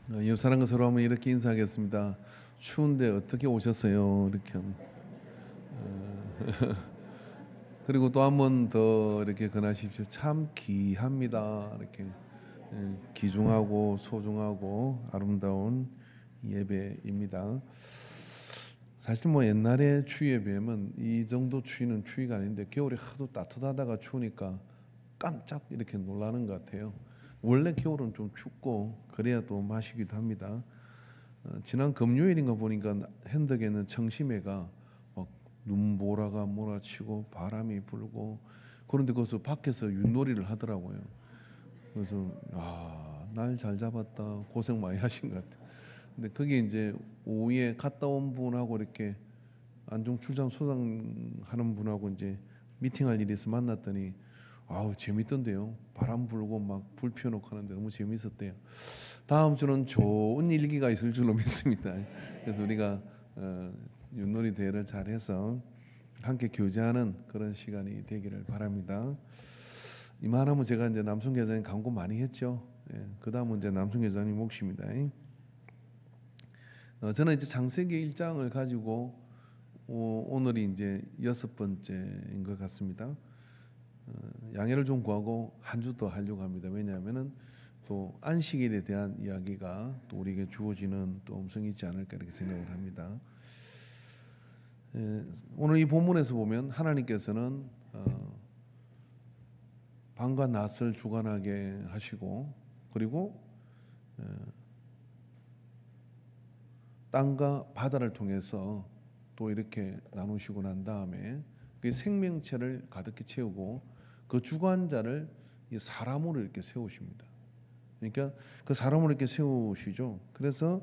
옆 사람과 서로 한번 이렇게 인사하겠습니다. 추운데 어떻게 오셨어요? 이렇게. 그리고 또 한 번 더 이렇게 권하십시오. 참 귀합니다. 이렇게 귀중하고 소중하고 아름다운 예배입니다. 사실 뭐 옛날에 추위에 비하면 이 정도 추위는 추위가 아닌데 겨울에 하도 따뜻하다가 추우니까 깜짝 이렇게 놀라는 것 같아요. 원래 겨울은 좀 춥고 그래야 또 마시기도 합니다. 지난 금요일인가 보니까 핸덕에는 청심회가 막 눈보라가 몰아치고 바람이 불고 그런데 거기서 밖에서 윷놀이를 하더라고요. 그래서 날 잘 잡았다 고생 많이 하신 것 같아요. 근데 그게 이제 오후에 갔다 온 분하고 이렇게 안중 출장 소장하는 분하고 이제 미팅할 일이 있어 만났더니 재밌던데요. 바람 불고 막 불 피워놓고 하는데 너무 재밌었대요. 다음 주는 좋은 일기가 있을 줄로 믿습니다. 그래서 우리가 윷놀이 대회를 잘해서 함께 교제하는 그런 시간이 되기를 바랍니다. 이만하면 제가 이제 남순 계장님 광고 많이 했죠. 그 다음은 이제 남순 계장님 몫입니다. 저는 이제 창세기 1장을 가지고 오늘이 이제 6번째인 것 같습니다. 양해를 좀 구하고 한 주 더 하려고 합니다. 왜냐하면은 또 안식일에 대한 이야기가 또 우리에게 주어지는 또 음성이 있지 않을까 이렇게 생각을 합니다. 오늘 이 본문에서 보면 하나님께서는 밤과 낮을 주관하게 하시고 그리고 땅과 바다를 통해서 또 이렇게 나누시고 난 다음에 그 생명체를 가득히 채우고 그 주관자를 이 사람으로 이렇게 세우십니다. 그러니까 그 사람으로 이렇게 세우시죠. 그래서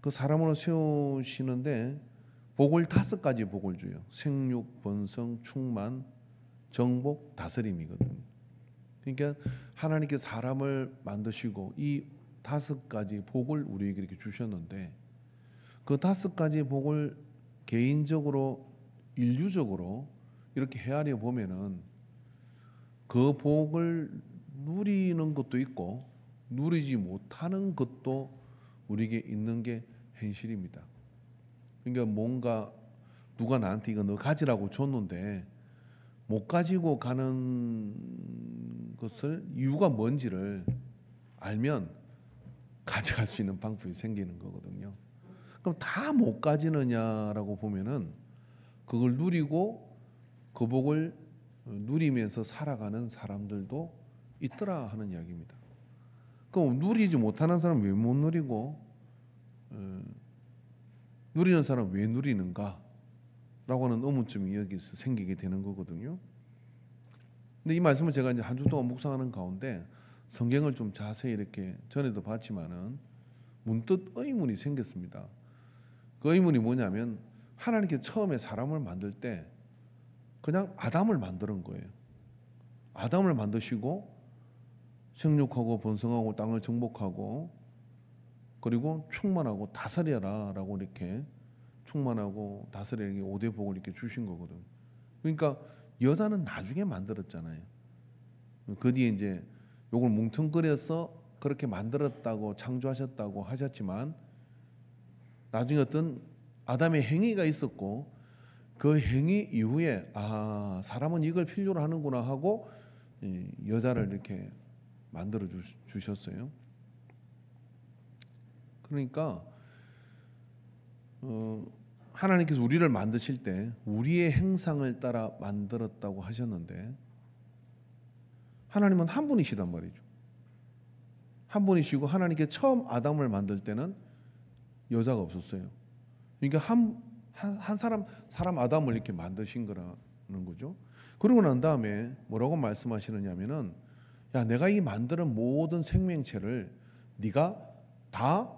그 사람으로 세우시는데 복을 5가지 복을 줘요. 생육, 번성, 충만, 정복, 다스림이거든요. 그러니까 하나님께 사람을 만드시고 이 5가지 복을 우리에게 이렇게 주셨는데 그 5가지 복을 개인적으로 인류적으로 이렇게 헤아려 보면은 그 복을 누리는 것도 있고 누리지 못하는 것도 우리에게 있는 게 현실입니다. 그러니까 뭔가 누가 나한테 이거 너 가지라고 줬는데 못 가지고 가는 것을 이유가 뭔지를 알면 가져갈 수 있는 방법이 생기는 거거든요. 그럼 다 못 가지느냐라고 보면은 그걸 누리고 그 복을 누리면서 살아가는 사람들도 있더라 하는 이야기입니다. 그럼 누리지 못하는 사람은 왜 못 누리고 누리는 사람은 왜 누리는가? 라고 하는 의문점이 여기서 생기게 되는 거거든요. 근데 이 말씀을 제가 이제 한 주 동안 묵상하는 가운데 성경을 좀 자세히 이렇게 전에도 봤지만은 문득 의문이 생겼습니다. 그 의문이 뭐냐면 하나님께 처음에 사람을 만들 때 그냥 아담을 만드는 거예요. 아담을 만드시고 생육하고 번성하고 땅을 정복하고 그리고 충만하고 다스려라라고 이렇게 충만하고 다스리는 5대 복을 이렇게 주신 거거든. 그러니까 여자는 나중에 만들었잖아요. 그 뒤에 이제 요걸 뭉텅거려서 그렇게 만들었다고 창조하셨다고 하셨지만 나중에 어떤 아담의 행위가 있었고 그 행위 이후에 사람은 이걸 필요로 하는구나 하고 여자를 이렇게 만들어 주셨어요. 그러니까 하나님께서 우리를 만드실 때 우리의 행상을 따라 만들었다고 하셨는데 하나님은 한 분이시단 말이죠. 한 분이시고 하나님께 처음 아담을 만들 때는 여자가 없었어요. 그러니까 한 사람 아담을 이렇게 만드신 거라는 거죠. 그러고 난 다음에 뭐라고 말씀하시느냐면은 야 내가 이 만드는 모든 생명체를 네가 다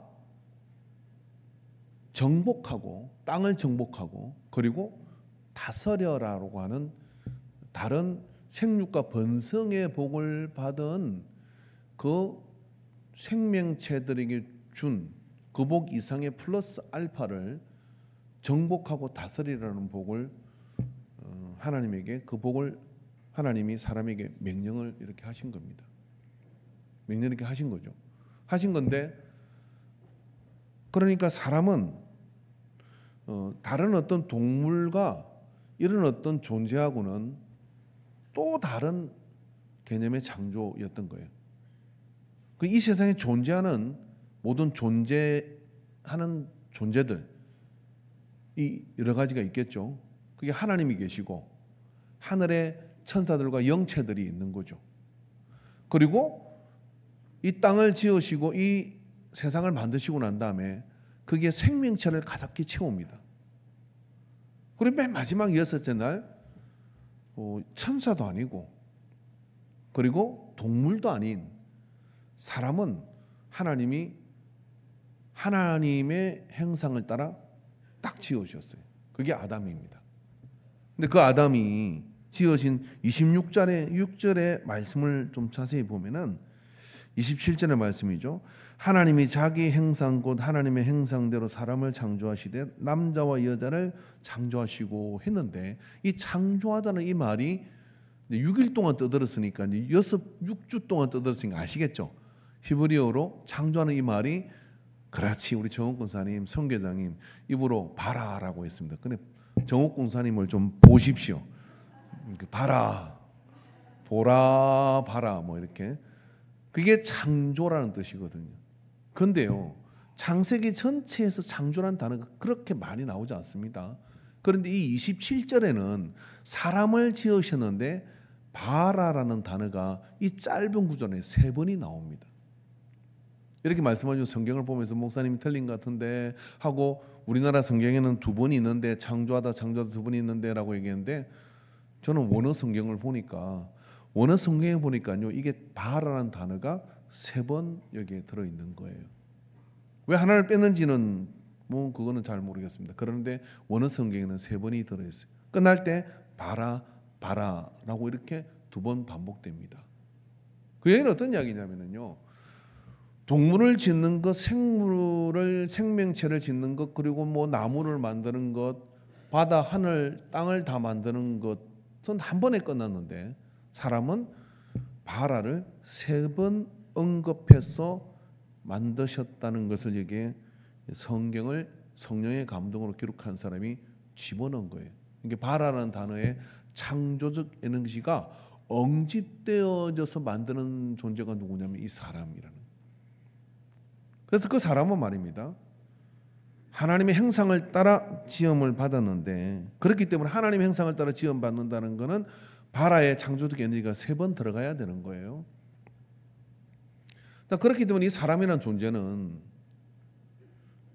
정복하고 땅을 정복하고 그리고 다스려라라고 하는 다른 생육과 번성의 복을 받은 그 생명체들에게 준 그 복 이상의 플러스 알파를 정복하고 다스리라는 복을 하나님에게 그 복을 하나님이 사람에게 명령을 이렇게 하신 겁니다. 명령을 이렇게 하신 거죠. 하신 건데 그러니까 사람은 다른 어떤 동물과 이런 어떤 존재하고는 또 다른 개념의 창조였던 거예요. 이 세상에 존재하는 모든 존재하는 존재들 이 여러 가지가 있겠죠. 그게 하나님이 계시고 하늘에 천사들과 영체들이 있는 거죠. 그리고 이 땅을 지으시고 이 세상을 만드시고 난 다음에 그게 생명체를 가득히 채웁니다. 그리고 맨 마지막 여섯째 날 천사도 아니고 그리고 동물도 아닌 사람은 하나님의 형상을 따라 딱 지으셨어요. 그게 아담입니다. 근데 그 아담이 지으신 26절의 말씀을 좀 자세히 보면은 27절의 말씀이죠. 하나님이 자기 형상 곧 하나님의 형상대로 사람을 창조하시되 남자와 여자를 창조하시고 했는데 이 창조하다는 이 말이 6일 동안 떠들었으니까 6주 동안 떠들었으니까 아시겠죠? 히브리어로 창조하는 이 말이 그렇지 우리 정옥 권사님 선교장님 입으로 봐라라고 했습니다. 근데 정옥 권사님을 좀 보십시오. 봐라, 보라, 봐라 뭐 이렇게 그게 창조라는 뜻이거든요. 그런데요 창세기 전체에서 창조라는 단어가 그렇게 많이 나오지 않습니다. 그런데 이 27절에는 사람을 지으셨는데 바라라는 단어가 이 짧은 구절에 3번이 나옵니다. 이렇게 말씀하시고 성경을 보면서 목사님이 틀린 것 같은데 하고 우리나라 성경에는 2번이 있는데 창조하다 2번이 있는데 라고 얘기했는데 저는 원어 성경을 보니까 요 이게 바라라는 단어가 3번 여기에 들어있는 거예요. 왜 하나를 뺐는지는 뭐 그거는 잘 모르겠습니다. 그런데 원어 성경에는 3번이 들어있어요. 끝날 때 바라라고 이렇게 2번 반복됩니다. 그 얘기는 어떤 이야기냐면요. 동물을 짓는 것, 생명체를 짓는 것, 그리고 뭐 나무를 만드는 것, 바다, 하늘, 땅을 다 만드는 것은 한 번에 끝났는데 사람은 바라를 3번 언급해서 만드셨다는 것을 여기에 성령의 감동으로 기록한 사람이 집어넣은 거예요. 이게 바라라는 단어의 창조적 에너지가 응집되어져서 만드는 존재가 누구냐면 이 사람이라는 거예요. 그래서 그 사람은 말입니다. 하나님의 형상을 따라 지음을 받았는데 그렇기 때문에 하나님의 형상을 따라 지음 받는다는 것은 바라의 창조적 에너지가 3번 들어가야 되는 거예요. 그렇기 때문에 이 사람이라는 존재는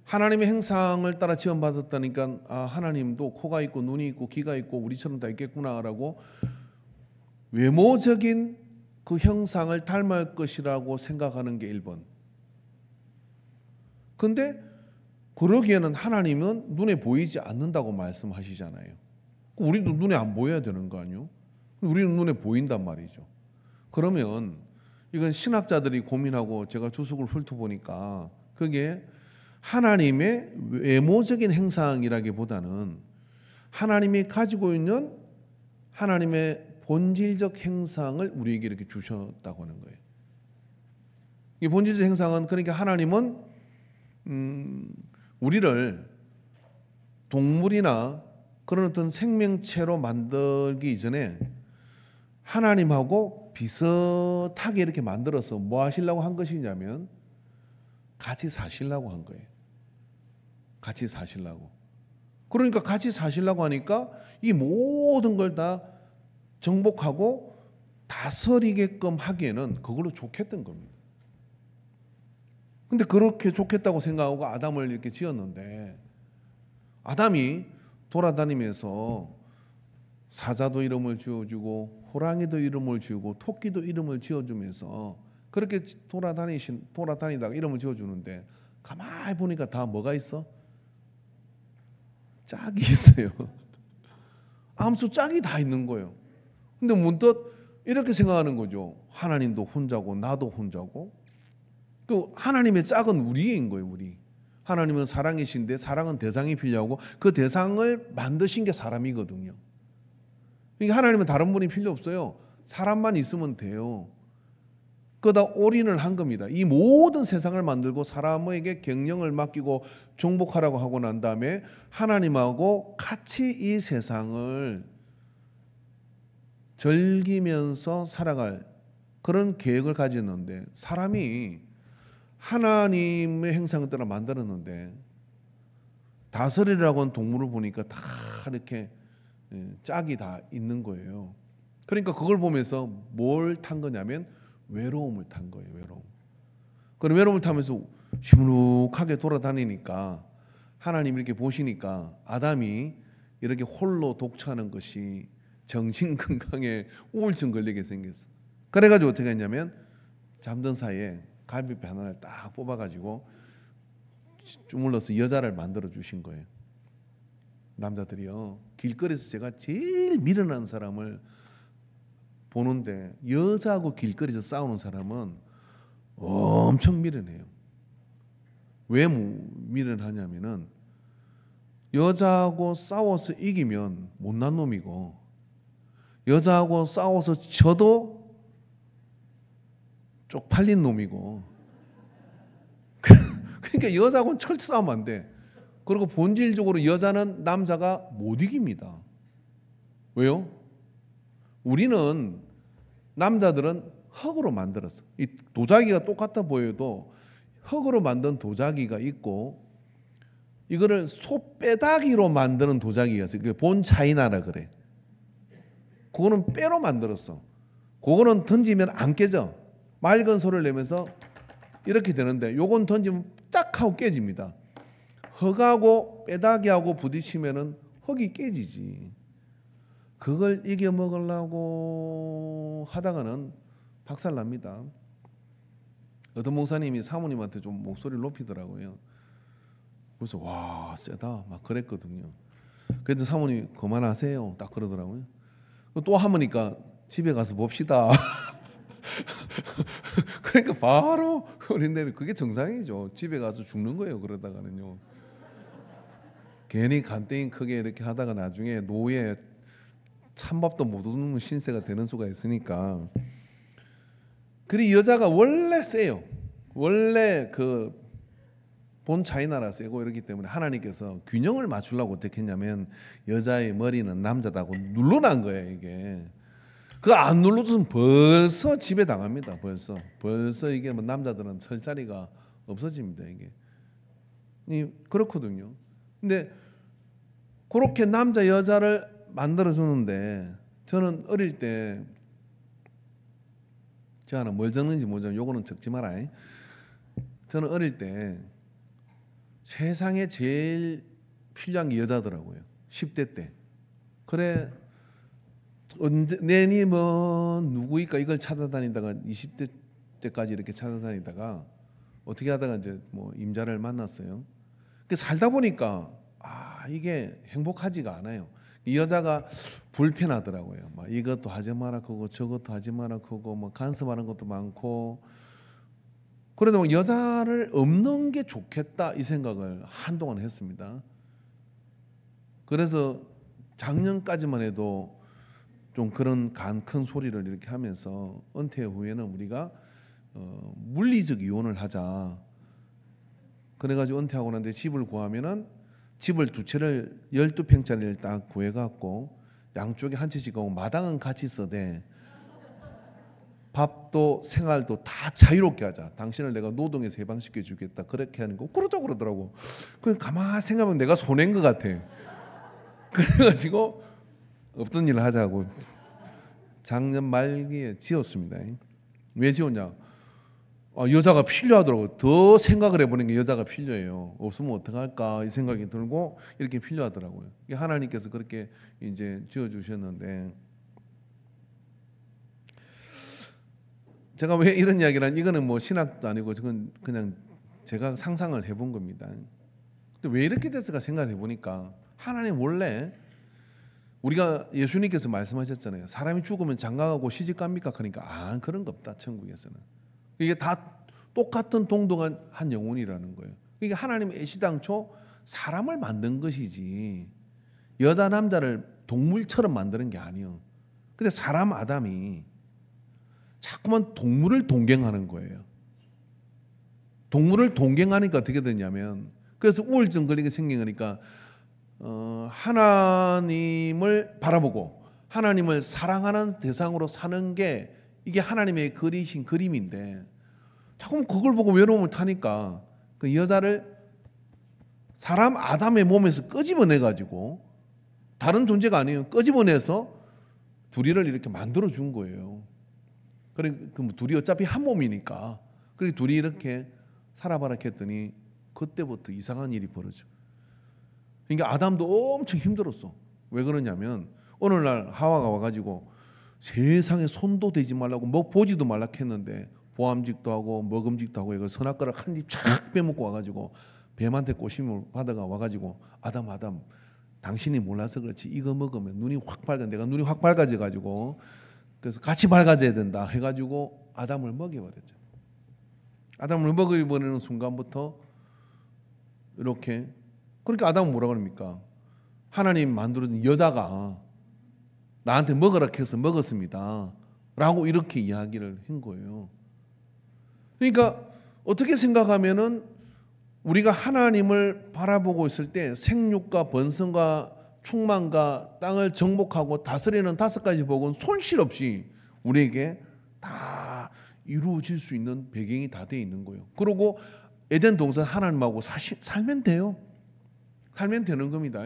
하나님의 형상을 따라 지음 받았다니까 하나님도 코가 있고 눈이 있고 귀가 있고 우리처럼 다 있겠구나라고 외모적인 그 형상을 닮을 것이라고 생각하는 게 1번. 근데 그러기에는 하나님은 눈에 보이지 않는다고 말씀하시잖아요. 우리도 눈에 안 보여야 되는 거 아니에요? 우리는 눈에 보인단 말이죠. 그러면 이건 신학자들이 고민하고 제가 주석을 훑어보니까 그게 하나님의 외모적인 형상이라기보다는 하나님이 가지고 있는 하나님의 본질적 형상을 우리에게 이렇게 주셨다고 하는 거예요. 이 본질적 형상은 그러니까 하나님은 우리를 동물이나 그런 어떤 생명체로 만들기 이전에 하나님하고 비슷하게 이렇게 만들어서 뭐 하시려고 한 것이냐면 같이 사시려고 한 거예요. 같이 사시려고. 그러니까 같이 사시려고 하니까 이 모든 걸 다 정복하고 다스리게끔 하기에는 그걸로 좋겠던 겁니다. 근데 그렇게 좋겠다고 생각하고 아담을 이렇게 지었는데 아담이 돌아다니면서 사자도 이름을 지어주고 호랑이도 이름을 지우고 토끼도 이름을 지어주면서 그렇게 돌아다니다가 이름을 지어주는데 가만히 보니까 다 뭐가 있어? 짝이 있어요. 암수 짝이 다 있는 거예요. 근데 문득 이렇게 생각하는 거죠. 하나님도 혼자고 나도 혼자고 그 하나님의 짝은 우리인 거예요. 우리. 하나님은 사랑이신데 사랑은 대상이 필요하고 그 대상을 만드신 게 사람이거든요. 그러니까 하나님은 다른 분이 필요 없어요. 사람만 있으면 돼요. 그다 올인을 한 겁니다. 이 모든 세상을 만들고 사람에게 경영을 맡기고 정복하라고 하고 난 다음에 하나님하고 같이 이 세상을 즐기면서 살아갈 그런 계획을 가졌는데, 사람이 하나님의 형상을 따라 만들었는데 다스리라고 하는 동물을 보니까 다 이렇게 짝이 다 있는 거예요. 그러니까 그걸 보면서 뭘 탄 거냐면 외로움을 탄 거예요. 외로움. 그럼 외로움을 타면서 시무룩하게 돌아다니니까 하나님이 이렇게 보시니까 아담이 이렇게 홀로 독처하는 것이 정신 건강에 우울증 걸리게 생겼어. 그래가지고 어떻게 했냐면 잠든 사이에 갈비뼈 하나를 딱 뽑아가지고 주물러서 여자를 만들어 주신 거예요. 남자들이요, 길거리에서 제가 제일 미련한 사람을 보는데 여자하고 길거리에서 싸우는 사람은 엄청 미련해요. 왜 미련하냐면은 여자하고 싸워서 이기면 못난 놈이고, 여자하고 싸워서 져도 쪽팔린 놈이고, 그러니까 여자하고는 철저 싸우면 안 돼. 그리고 본질적으로 여자는 남자가 못 이깁니다. 왜요? 우리는 남자들은 흙으로 만들었어. 이 도자기가 똑같아 보여도 흙으로 만든 도자기가 있고, 이거를 소빼다기로 만드는 도자기가 있어요. 그게 본 차이나라 그래. 그거는 빼로 만들었어. 그거는 던지면 안 깨져. 맑은 소리를 내면서 이렇게 되는데, 요건 던지면 딱 하고 깨집니다. 흙하고 빼다기하고 부딪히면은 흙이 깨지지. 그걸 이겨 먹으려고 하다가는 박살납니다. 어떤 목사님이 사모님한테 좀 목소리를 높이더라고요. 그래서 와, 세다 막 그랬거든요. 그래서 사모님이 그만하세요 딱 그러더라고요. 또 하모니까 집에 가서 봅시다. 그러니까 바로 그런데 그게 정상이죠. 집에 가서 죽는 거예요. 그러다가는요. 괜히 간땡이 크게 이렇게 하다가 나중에 노예 찬밥도 못 얻는 신세가 되는 수가 있으니까. 그리 여자가 원래 세요. 원래 그 본 차이나라 세고 이렇기 때문에 하나님께서 균형을 맞추려고 어떻게 했냐면 여자의 머리는 남자다고 눌러난 거예요. 이게 그거 안 눌러주면 벌써 지배 당합니다. 벌써 이게 뭐 남자들은 설 자리가 없어집니다. 이게 그렇거든요. 근데 그렇게 남자 여자를 만들어 주는데, 저는 어릴 때 제가 하나 뭘 적는지 모르지만 요거는 적지 마라. 저는 어릴 때 세상에 제일 필요한 게 여자더라고요. 10대 때. 그래 내니 뭐 누구일까 이걸 찾아다니다가 20대 때까지 이렇게 찾아다니다가 어떻게 하다가 이제 뭐 임자를 만났어요. 살다 보니까 이게 행복하지가 않아요. 이 여자가 불편하더라고요. 막 이것도 하지 마라 그거 저것도 하지 마라 그거 뭐 간섭하는 것도 많고. 그래도 뭐 여자를 없는 게 좋겠다 이 생각을 한동안 했습니다. 그래서 작년까지만 해도 좀 그런 큰 소리를 이렇게 하면서 은퇴 후에는 우리가 물리적 이혼을 하자. 그래가지고 은퇴하고 난데 집을 구하면은 집을 두 채를 12평짜리를 딱 구해갖고 양쪽에 한 채씩 하고 마당은 같이 써대. 밥도 생활도 다 자유롭게 하자. 당신을 내가 노동에서 해방시켜 주겠다. 그렇게 하는 거 그러자 그러더라고. 그냥 가만히 생각하면 내가 손해인 것 같아. 그래가지고 없던 일을 하자고 작년 말기에 지었습니다. 왜 지었냐? 여자가 필요하더라고. 더 생각을 해보는 게 여자가 필요해요. 없으면 어떡할까 이 생각이 들고 이렇게 필요하더라고요. 하나님께서 그렇게 이제 지어주셨는데, 제가 왜 이런 이야기를 하냐, 이거는 뭐 신학도 아니고 저건 그냥 제가 상상을 해본 겁니다. 근데 왜 이렇게 됐을까 생각해 보니까, 하나님 원래 우리가 예수님께서 말씀하셨잖아요. 사람이 죽으면 장가가고 시집갑니까? 그러니까 그런 거 없다 천국에서는. 이게 다 똑같은 동등한 한 영혼이라는 거예요. 이게 하나님 애시당초 사람을 만든 것이지 여자 남자를 동물처럼 만드는 게 아니에요. 근데 사람 아담이 자꾸만 동물을 동경하는 거예요. 동물을 동경하니까 어떻게 되냐면, 그래서 우울증 걸리게 생긴 거니까 하나님을 바라보고 하나님을 사랑하는 대상으로 사는 게 이게 하나님의 그리신 그림인데, 자꾸 그걸 보고 외로움을 타니까 그 여자를 사람 아담의 몸에서 끄집어내 가지고, 다른 존재가 아니에요, 끄집어내서 둘이를 이렇게 만들어 준 거예요. 그러니까 둘이 어차피 한 몸이니까, 그리고 둘이 이렇게 살아봐라 했더니 그때부터 이상한 일이 벌어져. 그러니까 아담도 엄청 힘들었어. 왜 그러냐면 어느 날 하와가 와가지고 세상에 손도 대지 말라고, 뭐 보지도 말라 했는데 보암직도 하고 먹음직도 하고 이거 선악과를 한 입 쫙 빼먹고 와가지고 뱀한테 꼬심을 받아가 와가지고, 아담 당신이 몰라서 그렇지 이거 먹으면 눈이 확 밝아. 내가 눈이 확 밝아져 가지고 그래서 같이 밝아져야 된다 해가지고 아담을 먹여버렸죠. 아담을 먹여버리는 순간부터 이렇게, 그러니까 아담은 뭐라 그럽니까? 하나님 만들어준 여자가 나한테 먹으라 해서 먹었습니다 라고 이렇게 이야기를 한 거예요. 그러니까 어떻게 생각하면은 우리가 하나님을 바라보고 있을 때 생육과 번성과 충만과 땅을 정복하고 다스리는 5가지 복은 손실 없이 우리에게 다 이루어질 수 있는 배경이 다 되어 있는 거예요. 그리고 에덴 동산 하나님하고 살면 돼요. 살면 되는 겁니다.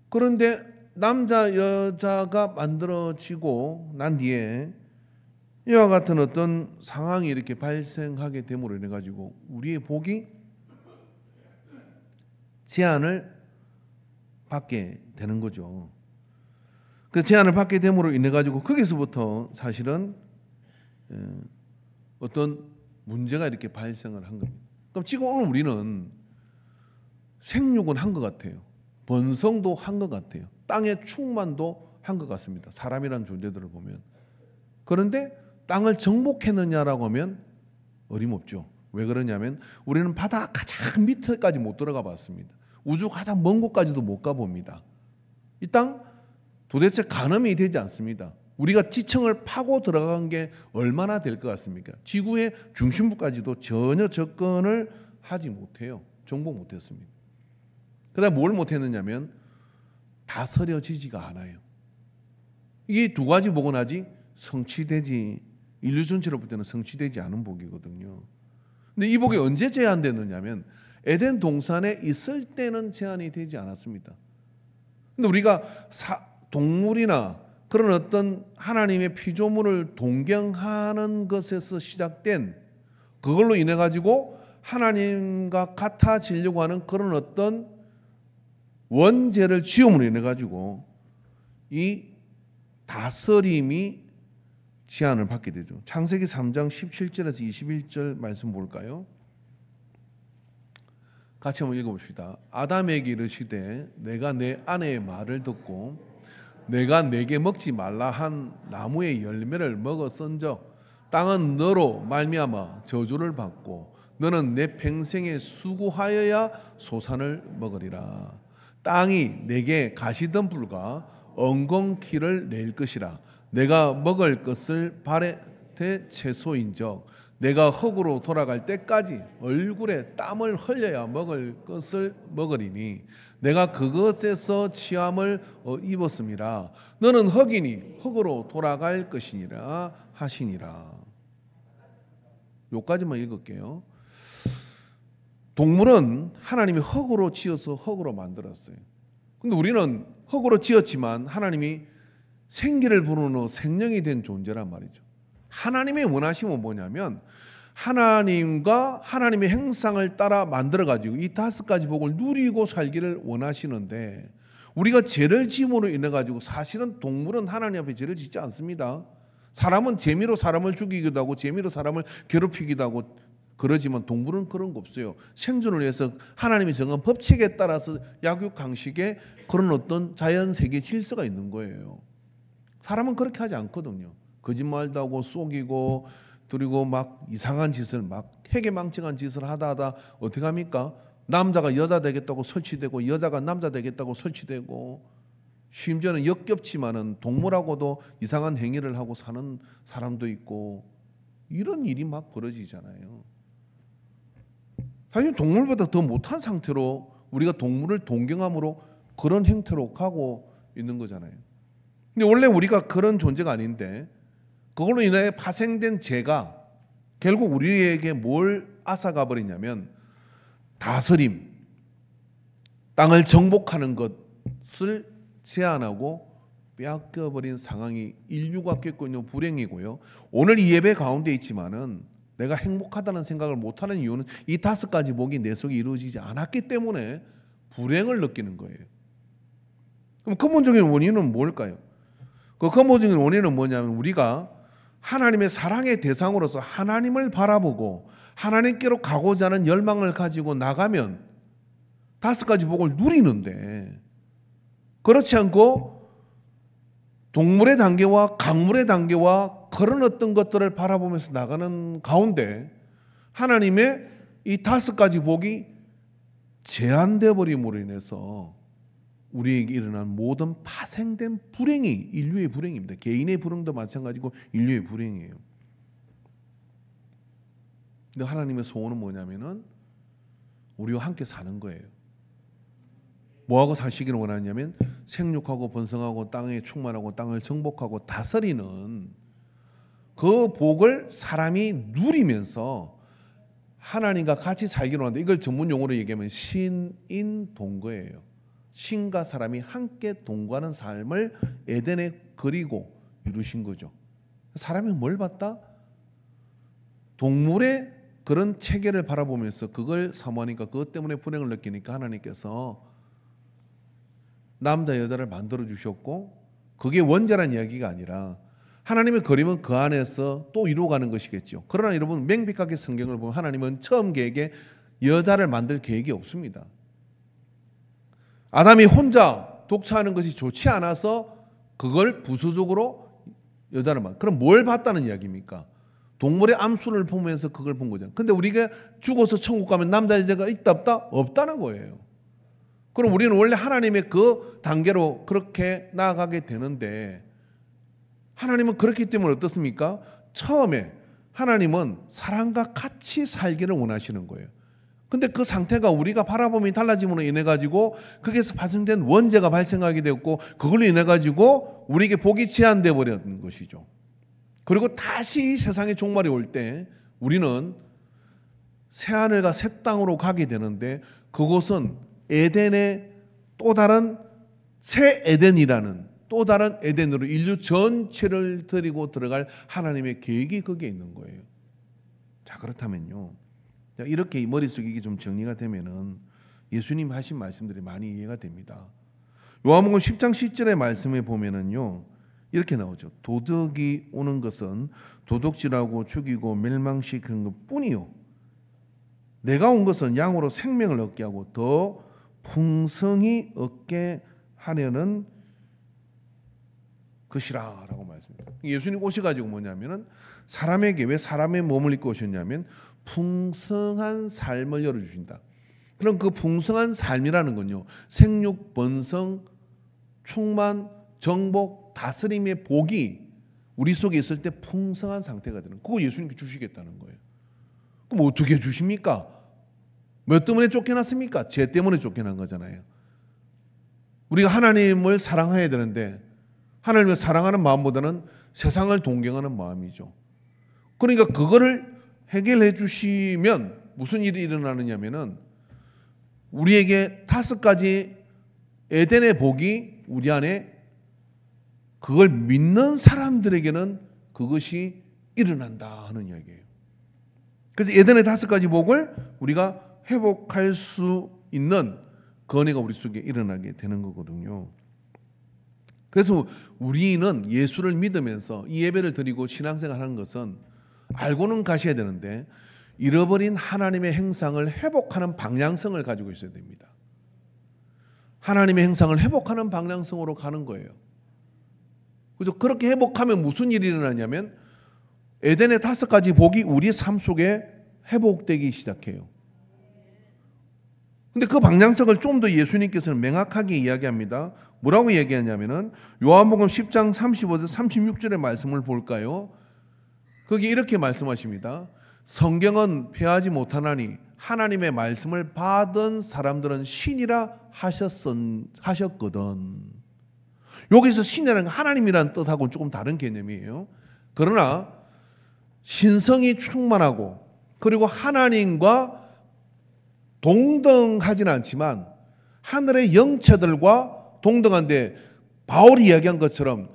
그런데 남자 여자가 만들어지고 난 뒤에 이와 같은 어떤 상황이 이렇게 발생하게 됨으로 인해 가지고 우리의 복이 제한을 받게 되는 거죠. 그 제한을 받게 됨으로 인해 가지고 거기서부터 사실은 어떤 문제가 이렇게 발생을 한 겁니다. 그럼 지금 오늘 우리는 생육은 한 것 같아요. 번성도 한 것 같아요. 땅의 충만도 한 것 같습니다. 사람이란 존재들을 보면. 그런데 땅을 정복했느냐라고 하면 어림없죠. 왜 그러냐면 우리는 바다 가장 밑에까지 못 들어가 봤습니다. 우주 가장 먼 곳까지도 못 가봅니다. 이 땅 도대체 가늠이 되지 않습니다. 우리가 지층을 파고 들어간 게 얼마나 될 것 같습니까? 지구의 중심부까지도 전혀 접근을 하지 못해요. 정복 못했습니다. 그다음 뭘 못했느냐면 다스려지지가 않아요. 이게 2가지 복은 아직 성취되지, 인류 전체로 볼 때는 성취되지 않은 복이거든요. 근데 이 복이 언제 제한됐느냐면 에덴 동산에 있을 때는 제한이 되지 않았습니다. 근데 우리가 동물이나 그런 어떤 하나님의 피조물을 동경하는 것에서 시작된, 그걸로 인해 가지고 하나님과 같아지려고 하는 그런 어떤 원죄를 지음으로 인해 가지고 이 다스림이 제한을 받게 되죠. 창세기 3장 17절에서 21절 말씀 볼까요? 같이 한번 읽어봅시다. 아담에게 이르시되 내가 내 아내의 말을 듣고 내가 내게 먹지 말라 한 나무의 열매를 먹었은즉 땅은 너로 말미암아 저주를 받고 너는 내 평생에 수고하여야 소산을 먹으리라. 땅이 내게 가시덤불과 엉겅퀴를 낼 것이라. 내가 먹을 것을 발에 채소인즉 내가 흙으로 돌아갈 때까지 얼굴에 땀을 흘려야 먹을 것을 먹으리니 내가 그것에서 취함을 입었음이라. 너는 흙이니 흙으로 돌아갈 것이니라 하시니라. 요까지만 읽을게요. 동물은 하나님이 흙으로 지어서 흙으로 만들었어요. 근데 우리는 흙으로 지었지만 하나님이 생기를 부르는 생명이 된 존재란 말이죠. 하나님의 원하심은 뭐냐면 하나님과 하나님의 형상을 따라 만들어가지고 이 5가지 복을 누리고 살기를 원하시는데, 우리가 죄를 지음으로 인해 가지고 사실은 동물은 하나님 앞에 죄를 짓지 않습니다. 사람은 재미로 사람을 죽이기도 하고 재미로 사람을 괴롭히기도 하고 그러지만 동물은 그런 거 없어요. 생존을 위해서 하나님이 정한 법칙에 따라서 약육강식에 그런 어떤 자연세계 질서가 있는 거예요. 사람은 그렇게 하지 않거든요. 거짓말도 하고 속이고 그리고 막 이상한 짓을, 막 해괴망측한 짓을 하다 어떻게 합니까? 남자가 여자 되겠다고 설치되고 여자가 남자 되겠다고 설치되고 심지어는 역겹지만은 동물하고도 이상한 행위를 하고 사는 사람도 있고 이런 일이 막 벌어지잖아요. 사실 동물보다 더 못한 상태로 우리가 동물을 동경함으로 그런 행태로 가고 있는 거잖아요. 근데 원래 우리가 그런 존재가 아닌데 그걸로 인해 파생된 죄가 결국 우리에게 뭘 앗아가 버리냐면 다스림, 땅을 정복하는 것을 제한하고 빼앗겨버린 상황이 인류가 겪고 있는 불행이고요. 오늘 이 예배 가운데 있지만은 내가 행복하다는 생각을 못하는 이유는 이 5가지 복이 내 속에 이루어지지 않았기 때문에 불행을 느끼는 거예요. 그럼 근본적인 원인은 뭘까요? 그 근본적인 원인은 뭐냐면 우리가 하나님의 사랑의 대상으로서 하나님을 바라보고 하나님께로 가고자 하는 열망을 가지고 나가면 5가지 복을 누리는데 그렇지 않고 동물의 단계와 강물의 단계와 그런 어떤 것들을 바라보면서 나가는 가운데 하나님의 이 5가지 복이 제한되어 버림으로 인해서 우리에게 일어난 모든 파생된 불행이 인류의 불행입니다. 개인의 불행도 마찬가지고 인류의 불행이에요. 근데 하나님의 소원은 뭐냐면은 우리와 함께 사는 거예요. 뭐하고 사시기를 원하냐면 생육하고 번성하고 땅에 충만하고 땅을 정복하고 다스리는 그 복을 사람이 누리면서 하나님과 같이 살기를 원한다. 이걸 전문 용어로 얘기하면 신인동거예요. 신과 사람이 함께 동거하는 삶을 에덴에 그리고 이루신 거죠. 사람이 뭘 봤다? 동물의 그런 체계를 바라보면서 그걸 사모하니까 그것 때문에 불행을 느끼니까 하나님께서 남자 여자를 만들어 주셨고 그게 원죄란 이야기가 아니라 하나님의 그림은 그 안에서 또 이루어가는 것이겠죠. 그러나 여러분 명백하게 성경을 보면 하나님은 처음 계획에 여자를 만들 계획이 없습니다. 아담이 혼자 독차하는 것이 좋지 않아서 그걸 부수적으로 여자를 만들. 그럼 뭘 봤다는 이야기입니까? 동물의 암수를 보면서 그걸 본 거잖아요. 근데 우리가 죽어서 천국 가면 남자 여자가 있다 없다? 없다는 거예요. 그럼 우리는 원래 하나님의 그 단계로 그렇게 나아가게 되는데 하나님은 그렇기 때문에 어떻습니까? 처음에 하나님은 사람과 같이 살기를 원하시는 거예요. 근데 그 상태가 우리가 바라봄이 달라짐으로 인해 가지고 거기에서 발생된 원죄가 발생하게 되었고 그걸로 인해 가지고 우리에게 복이 제한되어 버렸는 것이죠. 그리고 다시 세상의 종말이 올 때 우리는 새하늘과 새 땅으로 가게 되는데 그곳은 에덴의 또 다른 새 에덴이라는 또 다른 에덴으로 인류 전체를 데리고 들어갈 하나님의 계획이 거기에 있는 거예요. 자, 그렇다면요. 이렇게 머릿속에 이게 좀 정리가 되면은 예수님 하신 말씀들이 많이 이해가 됩니다. 요한복음 10장 10절의 말씀에 보면은요. 이렇게 나오죠. 도둑이 오는 것은 도둑질하고 죽이고 멸망시키는 것뿐이요. 내가 온 것은 양으로 생명을 얻게 하고 더 풍성히 얻게 하려는 것이라라고 말씀합니다. 예수님 오셔가지고 뭐냐면은 사람에게 왜 사람의 몸을 입고 오셨냐면 풍성한 삶을 열어주신다. 그럼 그 풍성한 삶이라는 건요. 생육, 번성, 충만, 정복, 다스림의 복이 우리 속에 있을 때 풍성한 상태가 되는 그거 예수님께 주시겠다는 거예요. 그럼 어떻게 주십니까? 뭐 때문에 쫓겨났습니까? 죄 때문에 쫓겨난 거잖아요. 우리가 하나님을 사랑해야 되는데 하나님을 사랑하는 마음보다는 세상을 동경하는 마음이죠. 그러니까 그거를 해결해 주시면 무슨 일이 일어나느냐면은 우리에게 5가지 에덴의 복이 우리 안에 그걸 믿는 사람들에게는 그것이 일어난다 하는 이야기예요. 그래서 에덴의 5가지 복을 우리가 회복할 수 있는 그 은혜가 우리 속에 일어나게 되는 거거든요. 그래서 우리는 예수를 믿으면서 이 예배를 드리고 신앙생활 하는 것은 알고는 가셔야 되는데 잃어버린 하나님의 행상을 회복하는 방향성을 가지고 있어야 됩니다. 하나님의 행상을 회복하는 방향성으로 가는 거예요. 그래서 그렇게 회복하면 무슨 일이 일어나냐면 에덴의 5가지 복이 우리 삶 속에 회복되기 시작해요. 근데 그 방향성을 좀 더 예수님께서는 명확하게 이야기합니다. 뭐라고 얘기하냐면은 요한복음 10장 35절 36절의 말씀을 볼까요? 거기 이렇게 말씀하십니다. 성경은 폐하지 못하나니 하나님의 말씀을 받은 사람들은 신이라 하셨거든. 여기서 신이라는 하나님이라는 뜻하고는 조금 다른 개념이에요. 그러나 신성이 충만하고 그리고 하나님과 동등하지는 않지만 하늘의 영체들과 동등한데 바울이 이야기한 것처럼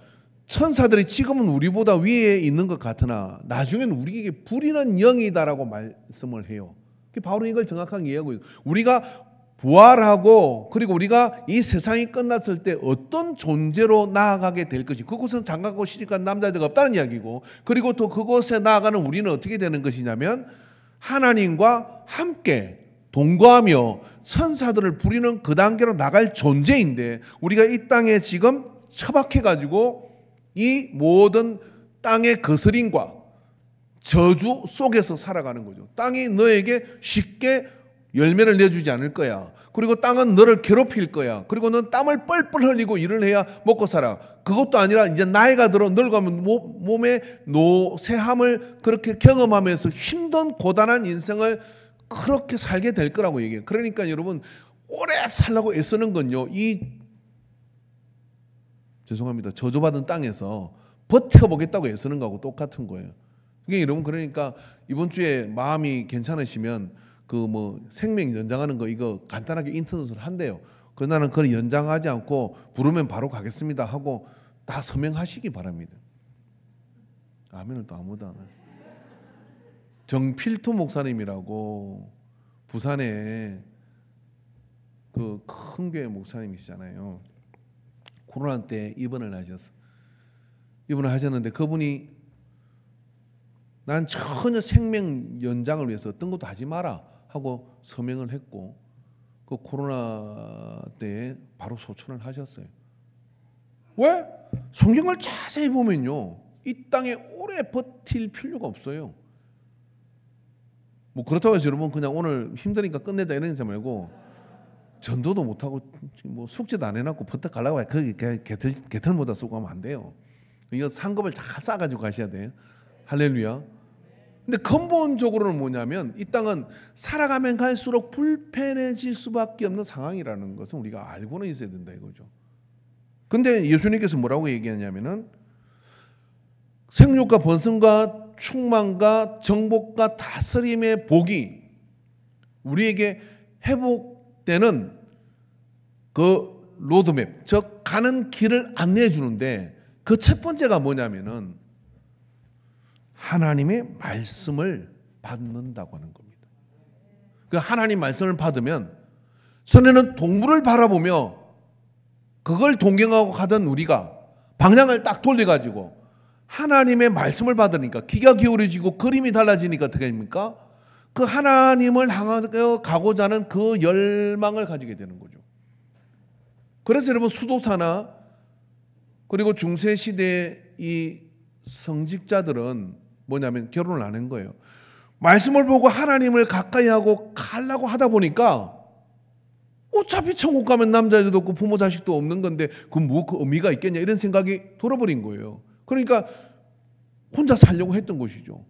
천사들이 지금은 우리보다 위에 있는 것 같으나 나중에는 우리에게 부리는 영이다라고 말씀을 해요. 바울은 이걸 정확하게 이해하고 있어요. 우리가 부활하고 그리고 우리가 이 세상이 끝났을 때 어떤 존재로 나아가게 될 것이, 그곳은 장가고 시집간 남자가 없다는 이야기고, 그리고 또 그곳에 나아가는 우리는 어떻게 되는 것이냐면 하나님과 함께 동거하며 천사들을 부리는 그 단계로 나갈 존재인데, 우리가 이 땅에 지금 처박혀가지고 이 모든 땅의 거스림과 저주 속에서 살아가는 거죠. 땅이 너에게 쉽게 열매를 내주지 않을 거야. 그리고 땅은 너를 괴롭힐 거야. 그리고 넌 땀을 뻘뻘 흘리고 일을 해야 먹고 살아. 그것도 아니라 이제 나이가 들어 늙어가면 몸의 노쇠함을 그렇게 경험하면서 힘든 고단한 인생을 그렇게 살게 될 거라고 얘기해요. 그러니까 여러분, 오래 살라고 애쓰는 건요, 죄송합니다, 저주받은 땅에서 버텨보겠다고 애쓰는 거하고 똑같은 거예요. 그게 여러분, 그러니까 이번 주에 마음이 괜찮으시면 그 생명 연장하는 거 이거 간단하게 인터넷으로 한대요. 그러나 나는 그걸 연장하지 않고 부르면 바로 가겠습니다 하고 다 서명하시기 바랍니다. 아멘을 또 아무도 안 해요. 정필투 목사님이라고 부산에 그 큰 교회 목사님이시잖아요. 코로나 때 입원을 하셨는데 그분이 난 전혀 생명 연장을 위해서 어떤 것도 하지 마라 하고 서명을 했고, 그 코로나 때에 바로 소천을 하셨어요. 왜? 성경을 자세히 보면요, 이 땅에 오래 버틸 필요가 없어요. 그렇다고 해서 여러분 그냥 오늘 힘드니까 끝내자 이런 거 말고, 전도도 못하고 숙제도 안 해놨고 버텨 가려고 해. 거기 개털보다 쓰고 하면 안 돼요. 이거 상급을 다 싸가지고 가셔야 돼요. 할렐루야. 근데 근본적으로는 뭐냐면 이 땅은 살아가면 갈수록 불편해질 수밖에 없는 상황이라는 것은 우리가 알고는 있어야 된다 이거죠. 근데 예수님께서 뭐라고 얘기하냐면은 생육과 번성과 충만과 정복과 다스림의 복이 우리에게 회복되는 그 로드맵, 즉 가는 길을 안내해 주는데, 그 첫 번째가 뭐냐면은 하나님의 말씀을 받는다고 하는 겁니다. 그 하나님 말씀을 받으면, 전에는 동물을 바라보며 그걸 동경하고 가던 우리가 방향을 딱 돌려가지고 하나님의 말씀을 받으니까 귀가 기울어지고 그림이 달라지니까 어떻게 됩니까? 그 하나님을 향하여 가고자 하는 그 열망을 가지게 되는 거죠. 그래서 여러분, 수도사나 그리고 중세시대의 이 성직자들은 뭐냐면 결혼을 안 한 거예요. 말씀을 보고 하나님을 가까이 하고 가려고 하다 보니까 어차피 천국 가면 남자도 없고 부모 자식도 없는 건데 그 의미가 있겠냐 이런 생각이 돌아버린 거예요. 그러니까 혼자 살려고 했던 것이죠.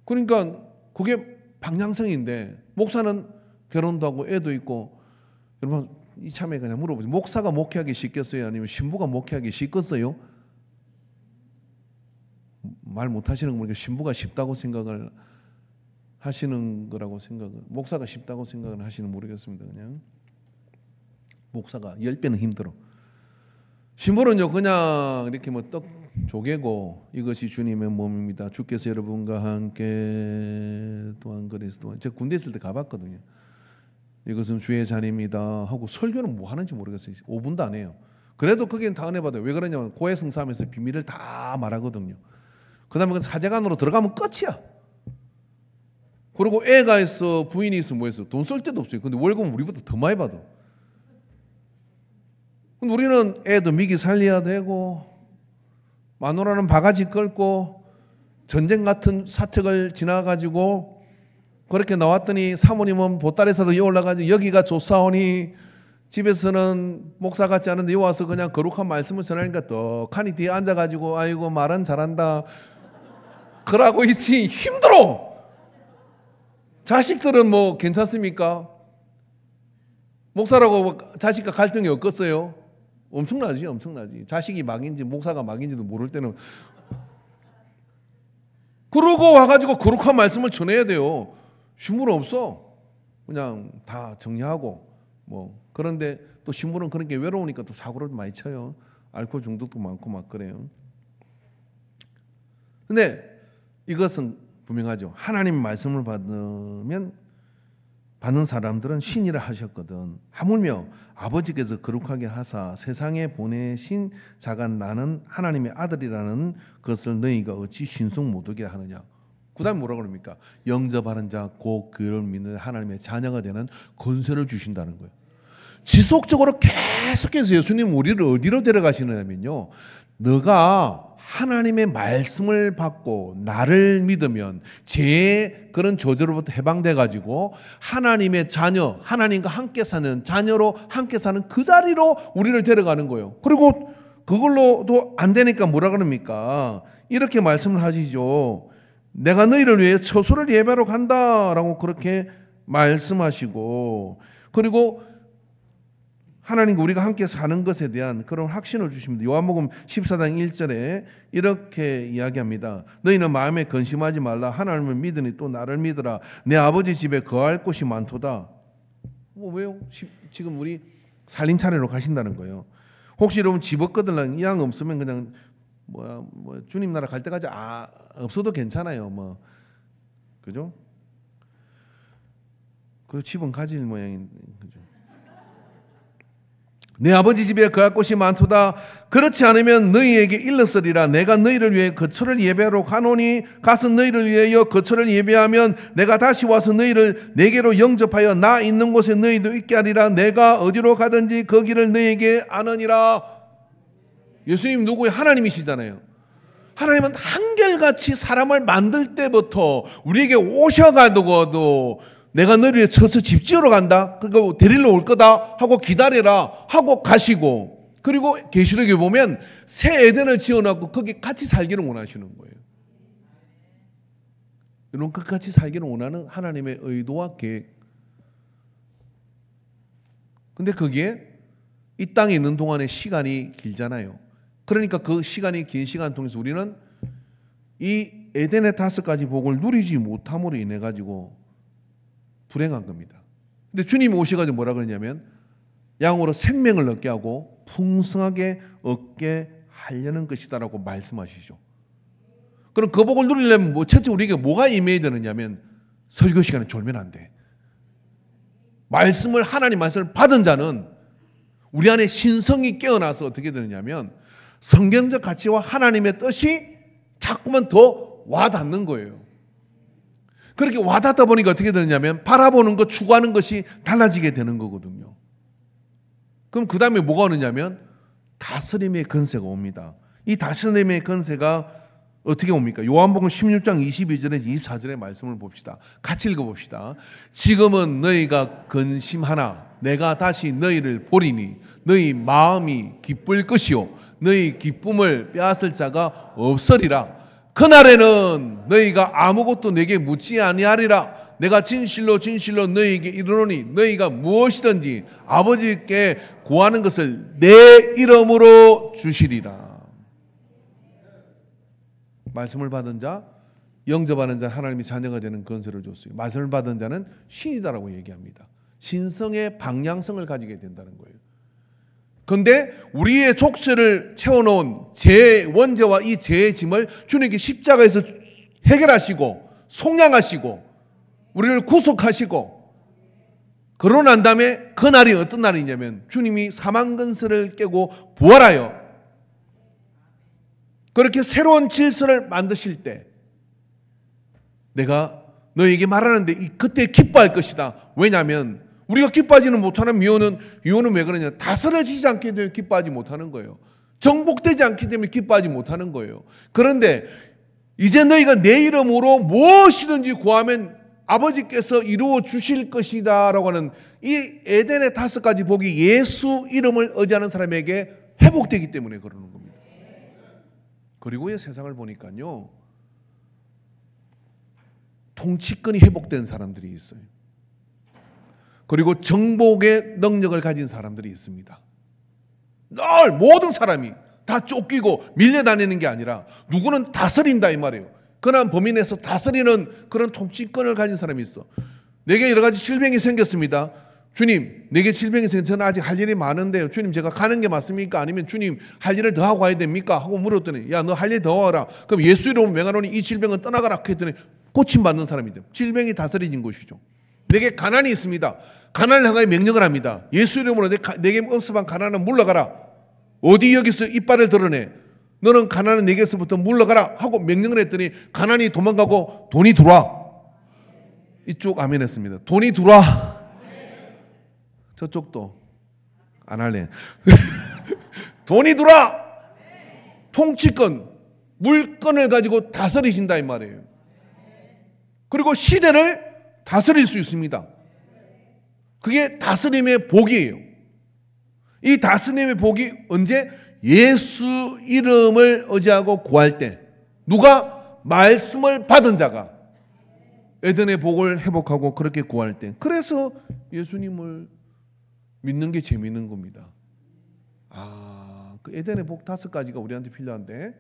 그러니까 그게 방향성인데, 목사는 결혼도 하고 애도 있고, 여러분 이참에 그냥 물어보세요. 목사가 목회하기 쉽겠어요? 아니면 신부가 목회하기 쉽겠어요? 말 못하시는 거 보니까 신부가 쉽다고 생각을 하시는 거라고 목사가 쉽다고 생각을 하시는 모르겠습니다. 그냥 목사가 10배는 힘들어. 신부는요 그냥 이렇게 떡 조개고, 이것이 주님의 몸입니다, 주께서 여러분과 함께 또한 그리스도, 제가 군대 있을 때 가봤거든요. 이것은 주의 잔입니다 하고 설교는 뭐 하는지 모르겠어요. 5분도 안 해요. 그래도 거기는 다 은혜 받아요. 왜 그러냐면 고해성사하면서 비밀을 다 말하거든요. 그 다음에 사제관으로 들어가면 끝이야. 그리고 애가 있어 부인이 있어 뭐 있어 돈 쓸 데도 없어요. 근데 월급은 우리보다 더 많이 받아. 근데 우리는 애도 미기 살려야 되고, 마누라는 바가지 끌고 전쟁 같은 사택을 지나가지고 그렇게 나왔더니 사모님은 보따리에서도 올라가지 여기가 좋사오니 집에서는 목사 같지 않은데 여기 와서 그냥 거룩한 말씀을 전하니까 떡하니 뒤에 앉아가지고 아이고 말은 잘한다 그러고 있지 힘들어. 자식들은 뭐 괜찮습니까? 목사라고 자식과 갈등이 없겠어요? 엄청나지 엄청나지. 자식이 막인지 목사가 막인지도 모를 때는 그러고 와가지고 거룩한 말씀을 전해야 돼요. 신부는 없어. 그냥 다 정리하고 뭐. 그런데 또 신부는 그런 게 외로우니까 또 사고를 많이 쳐요. 알코올 중독도 많고 막 그래요. 근데 이것은 분명하죠. 하나님의 말씀을 받는 사람들은 신이라 하셨거든. 하물며 아버지께서 거룩하게 하사 세상에 보내신 자가 나는 하나님의 아들이라는 것을 너희가 어찌 신성 못하게 하느냐. 그 다음에 뭐라 그럽니까? 영접하는 자 곧 그를 믿는 하나님의 자녀가 되는 권세를 주신다는 거예요. 지속적으로 계속해서 예수님 우리를 어디로 데려가시느냐면요, 너가 하나님의 말씀을 받고 나를 믿으면 죄의 그런 저주로부터 해방돼 가지고 하나님의 자녀, 하나님과 함께 사는 자녀로 함께 사는 그 자리로 우리를 데려가는 거예요. 그리고 그걸로도 안 되니까 뭐라 그럽니까? 이렇게 말씀을 하시죠. 내가 너희를 위해 처소를 예배하러 간다라고 그렇게 말씀하시고, 그리고 하나님과 우리가 함께 사는 것에 대한 그런 확신을 주십니다. 요한복음 14장 1절에 이렇게 이야기합니다. 너희는 마음에 근심하지 말라. 하나님을 믿으니 또 나를 믿으라. 내 아버지 집에 거할 곳이 많도다. 뭐 왜요? 지금 우리 살림 차리러 가신다는 거예요. 혹시 여러분 집 없거든 이왕 없으면 그냥 뭐 주님 나라 갈 때까지 없어도 괜찮아요. 뭐 그죠? 그 집은 가질 모양인 그죠? 내 아버지 집에 거할 곳이 많도다. 그렇지 않으면 너희에게 일렀으리라. 내가 너희를 위해 거처를 예배하러 가노니 가서 너희를 위하여 거처를 예배하면 내가 다시 와서 너희를 내게로 영접하여 나 있는 곳에 너희도 있게 하리라. 내가 어디로 가든지 거기를 너희에게 아느니라. 예수님 누구예요? 하나님이시잖아요. 하나님은 한결같이 사람을 만들 때부터 우리에게 오셔가지고도 내가 너를 위해 처서 집 지으러 간다. 그리고 데리러 올 거다 하고 기다려라 하고 가시고, 그리고 계시록에 보면 새 에덴을 지어놓고 거기 같이 살기를 원하시는 거예요. 이런 끝같이 살기를 원하는 하나님의 의도와 계획. 근데 그게 이 땅에 있는 동안의 시간이 길잖아요. 그러니까 그 시간이 긴 시간 통해서 우리는 이 에덴의 5가지 복을 누리지 못함으로 인해 가지고 불행한 겁니다. 근데 주님이 오셔가지고 뭐라 그러냐면 양으로 생명을 얻게 하고 풍성하게 얻게 하려는 것이다라고 말씀하시죠. 그럼 그 복을 누리려면 첫째 우리에게 뭐가 임해야 되느냐면 설교 시간에 졸면 안 돼. 하나님 말씀을 받은 자는 우리 안에 신성이 깨어나서 어떻게 되느냐면 성경적 가치와 하나님의 뜻이 자꾸만 더 와닿는 거예요. 그렇게 와닿다 보니까 어떻게 되느냐면 바라보는 것, 추구하는 것이 달라지게 되는 거거든요. 그럼 그 다음에 뭐가 오느냐면 다스림의 권세가 옵니다. 이 다스림의 권세가 어떻게 옵니까? 요한복음 16장 22절에서 24절의 말씀을 봅시다. 같이 읽어봅시다. 지금은 너희가 근심하나 내가 다시 너희를 보리니 너희 마음이 기쁠 것이요 너희 기쁨을 빼앗을 자가 없으리라. 그날에는 너희가 아무것도 내게 묻지 아니하리라. 내가 진실로 진실로 너희에게 이르노니 너희가 무엇이든지 아버지께 구하는 것을 내 이름으로 주시리라. 말씀을 받은 자, 영접하는 자 하나님의 자녀가 되는 권세를 줬어요. 말씀을 받은 자는 신이다라고 얘기합니다. 신성의 방향성을 가지게 된다는 거예요. 그런데 우리의 족쇄를 채워놓은 죄의 원죄와 이 죄의 짐을 주님께 십자가에서 해결하시고 속량하시고 우리를 구속하시고 그러고 난 다음에 그 날이 어떤 날이냐면 주님이 사망근세를 깨고 부활하여 그렇게 새로운 질서를 만드실 때 내가 너에게 말하는데 그때 기뻐할 것이다. 왜냐하면 우리가 기뻐하지는 못하는 이유는 왜 그러냐? 다스려지지 않게 되면 기뻐하지 못하는 거예요. 정복되지 않게 되면 기뻐하지 못하는 거예요. 그런데 이제 너희가 내 이름으로 무엇이든지 구하면 아버지께서 이루어 주실 것이다 라고 하는 이 에덴의 5가지 복이 예수 이름을 의지하는 사람에게 회복되기 때문에 그러는 겁니다. 그리고 이 세상을 보니까요, 통치권이 회복된 사람들이 있어요. 그리고 정복의 능력을 가진 사람들이 있습니다. 늘 모든 사람이 다 쫓기고 밀려다니는 게 아니라 누구는 다스린다 이 말이에요. 그러나 범인에서 다스리는 그런 통치권을 가진 사람이 있어. 내게 여러 가지 질병이 생겼습니다. 주님, 내게 질병이 생겼, 저는 아직 할 일이 많은데요. 주님, 제가 가는 게 맞습니까? 아니면 주님, 할 일을 더 하고 가야 됩니까? 하고 물었더니, 야, 너 할 일 더 하라. 그럼 예수 이름으로 명하노니 이 질병은 떠나가라. 했더니 고침받는 사람이 돼요. 질병이 다스려진 것이죠. 내게 가난이 있습니다. 가난을 향하여 명령을 합니다. 예수 이름으로 내게 엄습한 가난은 물러가라. 어디 여기서 이빨을 드러내? 너는 가난은 내게서부터 물러가라 하고 명령을 했더니 가난이 도망가고 돈이 들어와. 이쪽 아멘 했습니다. 돈이 들어와. 저쪽도 안 할래. 돈이 들어와. 통치권, 물건을 가지고 다스리신다 이 말이에요. 그리고 시대를 다스릴 수 있습니다. 그게 다스림의 복이에요. 이 다스림의 복이 언제? 예수 이름을 의지하고 구할 때, 누가 말씀을 받은 자가 에덴의 복을 회복하고 그렇게 구할 때, 그래서 예수님을 믿는 게 재미있는 겁니다. 그 에덴의 복 5가지가 우리한테 필요한데,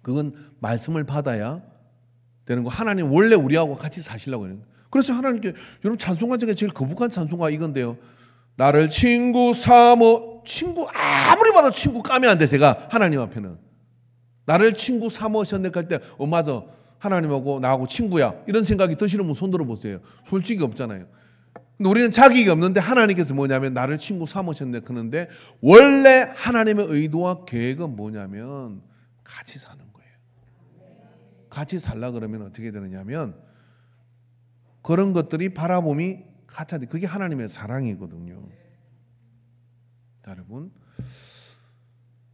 그건 말씀을 받아야 되는 거. 하나님 원래 우리하고 같이 사시려고 하는 거예요. 그래서 하나님께, 여러분 찬송가 중에 제일 거북한 찬송가 이건데요. 나를 친구 삼어, 친구 아무리 봐도 친구 까면 안 돼. 제가 하나님 앞에는 나를 친구 삼으셨네 할 때, 맞아, 하나님하고 나하고 친구야, 이런 생각이 드시는 분 손 들어보세요. 솔직히 없잖아요. 근데 우리는 자격이 없는데 하나님께서 뭐냐면 나를 친구 삼으셨네 그러는데, 원래 하나님의 의도와 계획은 뭐냐면 같이 사는 거예요. 같이 살라 그러면 어떻게 되느냐면, 그런 것들이 바라봄이 같아야 돼. 그게 하나님의 사랑이거든요. 여러분,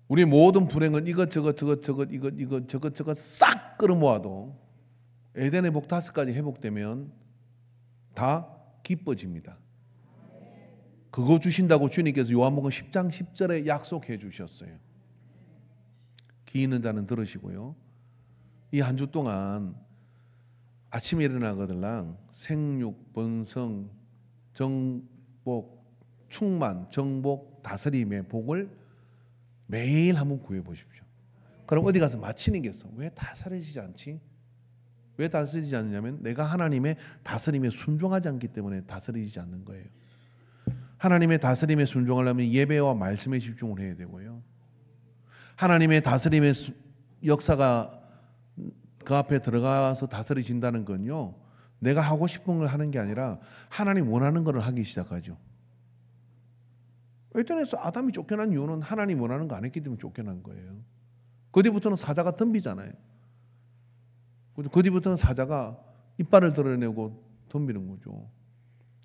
우리 모든 불행은 이것저것 싹 끌어모아도 에덴의 복 5가지 회복되면 다 기뻐집니다. 그거 주신다고 주님께서 요한복음 10장 10절에 약속해 주셨어요. 귀 있는 자는 들으시고요. 이 한 주 동안 아침에 일어나거들랑 생육, 번성, 정복, 충만, 정복, 다스림의 복을 매일 한번 구해 보십시오. 그럼 어디 가서 마치는 게 있어. 왜 다스려지지 않지? 왜 다스리지 않느냐면 내가 하나님의 다스림에 순종하지 않기 때문에 다스리지 않는 거예요. 하나님의 다스림에 순종하려면 예배와 말씀에 집중을 해야 되고요. 하나님의 다스림의 역사가 그 앞에 들어가서 다스려진다는 건요, 내가 하고 싶은 걸 하는 게 아니라 하나님 원하는 걸 하기 시작하죠. 에덴에서 아담이 쫓겨난 이유는 하나님 원하는 거 안 했기 때문에 쫓겨난 거예요. 그 뒤부터는 사자가 덤비잖아요. 그 뒤부터는 사자가 이빨을 드러내고 덤비는 거죠.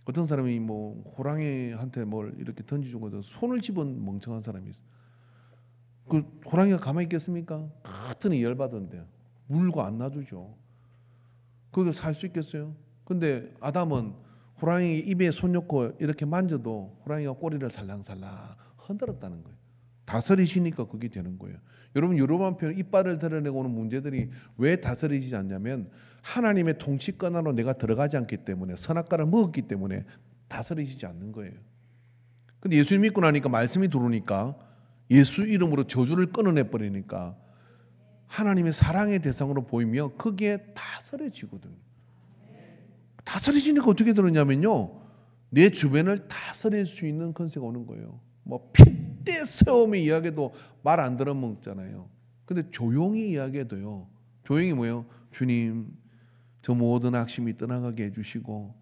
어떤 사람이 뭐 호랑이한테 뭘 이렇게 던지주고 손을 집은 멍청한 사람이 있어요. 그 호랑이가 가만히 있겠습니까? 같으니 열받은데 물고 안 놔주죠. 거기서 살 수 있겠어요? 근데 아담은 호랑이 입에 손 넣고 이렇게 만져도 호랑이가 꼬리를 살랑살랑 흔들었다는 거예요. 다스리시니까 그게 되는 거예요. 여러분, 여러분 이빨을 드러내고 오는 문제들이 왜 다스리지 않냐면 하나님의 통치권 안으로 내가 들어가지 않기 때문에, 선악과를 먹었기 때문에 다스리시지 않는 거예요. 근데 예수님 믿고 나니까 말씀이 들어오니까 예수 이름으로 저주를 끊어내 버리니까 하나님의 사랑의 대상으로 보이며 거기에 다스려지거든요. 다스려지니까 어떻게 되느냐면요, 내 주변을 다스릴 수 있는 컨셉이 오는 거예요. 뭐 핏대 세움의 이야기도 말 안 들어먹잖아요. 근데 조용히 이야기해도요, 조용히 뭐예요? 주님, 저 모든 악심이 떠나가게 해주시고,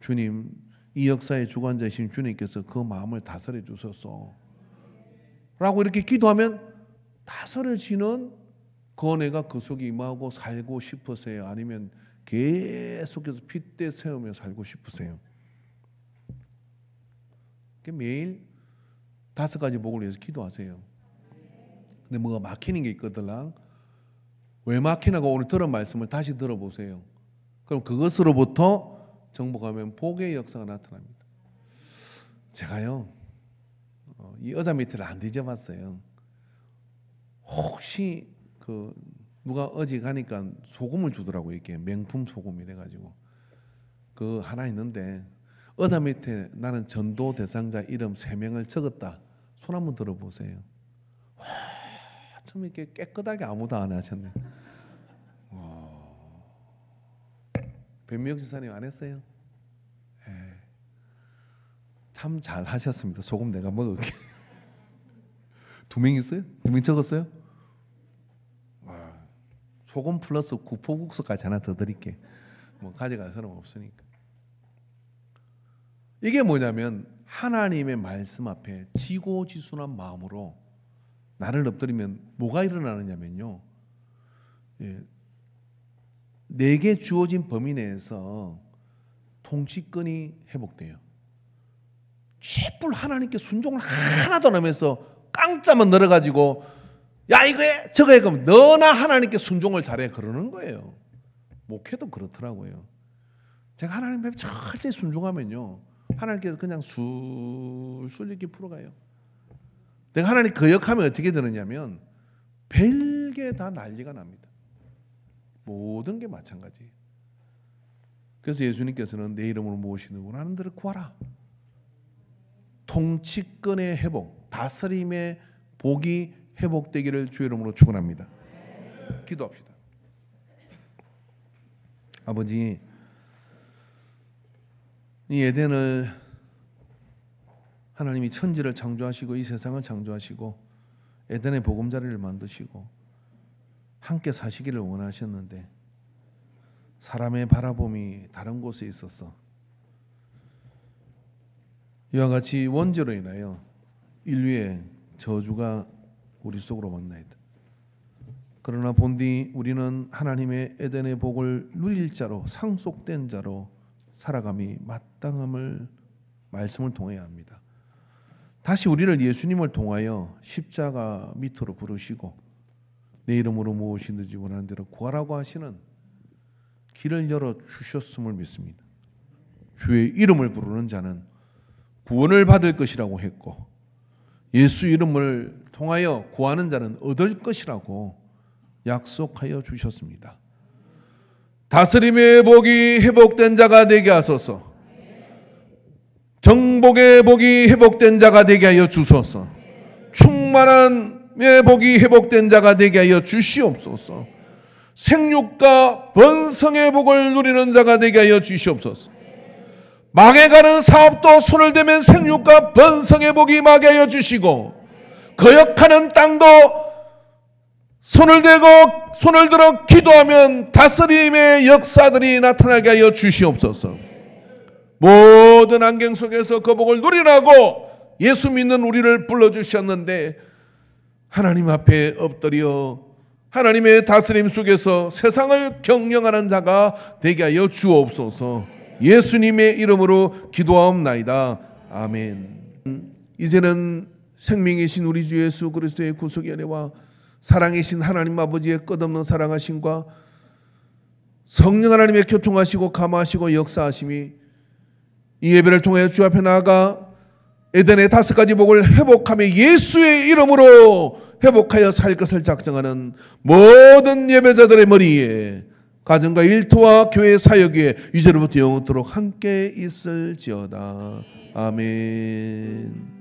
주님, 이 역사의 주관자이신 주님께서 그 마음을 다스려 주소서 라고 이렇게 기도하면 다스려지는 그 은혜가 그 속에 임하고 살고 싶으세요? 아니면 계속해서 핏대 세우며 살고 싶으세요? 매일 5가지 복을 위해서 기도하세요. 근데 뭐가 막히는 게 있거든요. 왜 막히나고 오늘 들은 말씀을 다시 들어보세요. 그럼 그것으로부터 정복하면 복의 역사가 나타납니다. 제가요 이 의자 밑에를 안 뒤져봤어요. 혹시 그 누가 어디 가니까 소금을 주더라고요. 이게 명품 소금이래 가지고 그 하나 있는데 의자 밑에 나는 전도 대상자 이름 3명을 적었다. 손 한번 들어보세요. 와, 참 이렇게 깨끗하게 아무도 안 하셨네. 변미혁 지사님 안 했어요? 참 잘 하셨습니다. 소금 내가 먹을게. 2명 있어요? 2명 적었어요? 와, 소금 플러스 구포국수까지 하나 더 드릴게. 뭐 가져갈 사람 없으니까. 이게 뭐냐면 하나님의 말씀 앞에 지고지순한 마음으로 나를 엎드리면 뭐가 일어나느냐면요. 내게 주어진 범위 내에서 통치권이 회복돼요. 쥐뿔 하나님께 순종을 하나도 안 하면서 깡짜만 늘어가지고 야 이거 해 저거 해 그럼 너나 하나님께 순종을 잘해 그러는 거예요. 목회도 그렇더라고요. 제가 하나님 앞에 철저히 순종하면요 하나님께서 그냥 술술 이렇게 풀어가요. 내가 하나님 거역하면 어떻게 되느냐면 별게 다 난리가 납니다. 모든 게 마찬가지예요. 그래서 예수님께서는 내 이름으로 무엇이든 원하는 대로 구하라. 통치권의 회복, 다스림의 복이 회복되기를 주의 이름으로 축원합니다. 기도합시다. 아버지, 이 에덴을 하나님이 천지를 창조하시고 이 세상을 창조하시고 에덴의 보금자리를 만드시고 함께 사시기를 원하셨는데 사람의 바라봄이 다른 곳에 있어서 이와 같이 원죄로 인하여 인류의 저주가 우리 속으로 왔나이다. 그러나 본디 우리는 하나님의 에덴의 복을 누릴 자로 상속된 자로 살아감이 마땅함을 말씀을 통해야 합니다. 다시 우리를 예수님을 통하여 십자가 밑으로 부르시고 내 이름으로 무엇이든지 원하는 대로 구하라고 하시는 길을 열어 주셨음을 믿습니다. 주의 이름을 부르는 자는 구원을 받을 것이라고 했고 예수 이름을 통하여 구하는 자는 얻을 것이라고 약속하여 주셨습니다. 다스림의 복이 회복된 자가 되게 하소서. 정복의 복이 회복된 자가 되게 하여 주소서. 충만함의 복이 회복된 자가 되게 하여 주시옵소서. 생육과 번성의 복을 누리는 자가 되게 하여 주시옵소서. 망해가는 사업도 손을 대면 생육과 번성의 복이 임하게 하여 주시고 거역하는 땅도 손을 들어 기도하면 다스림의 역사들이 나타나게 하여 주시옵소서. 모든 안경 속에서 그 복을 누리라고 예수 믿는 우리를 불러주셨는데 하나님 앞에 엎드려 하나님의 다스림 속에서 세상을 경영하는 자가 되게 하여 주옵소서. 예수님의 이름으로 기도하옵나이다. 아멘. 이제는 생명이신 우리 주 예수 그리스도의 구속의 은혜와 사랑이신 하나님 아버지의 끝없는 사랑하심과 성령 하나님의 교통하시고 감화하시고 역사하심이 이 예배를 통해 주 앞에 나아가 에덴의 5가지 복을 회복하며 예수의 이름으로 회복하여 살 것을 작정하는 모든 예배자들의 머리에 가정과 일터와 교회 사역에 이제로부터 영원토록 함께 있을지어다. 아멘.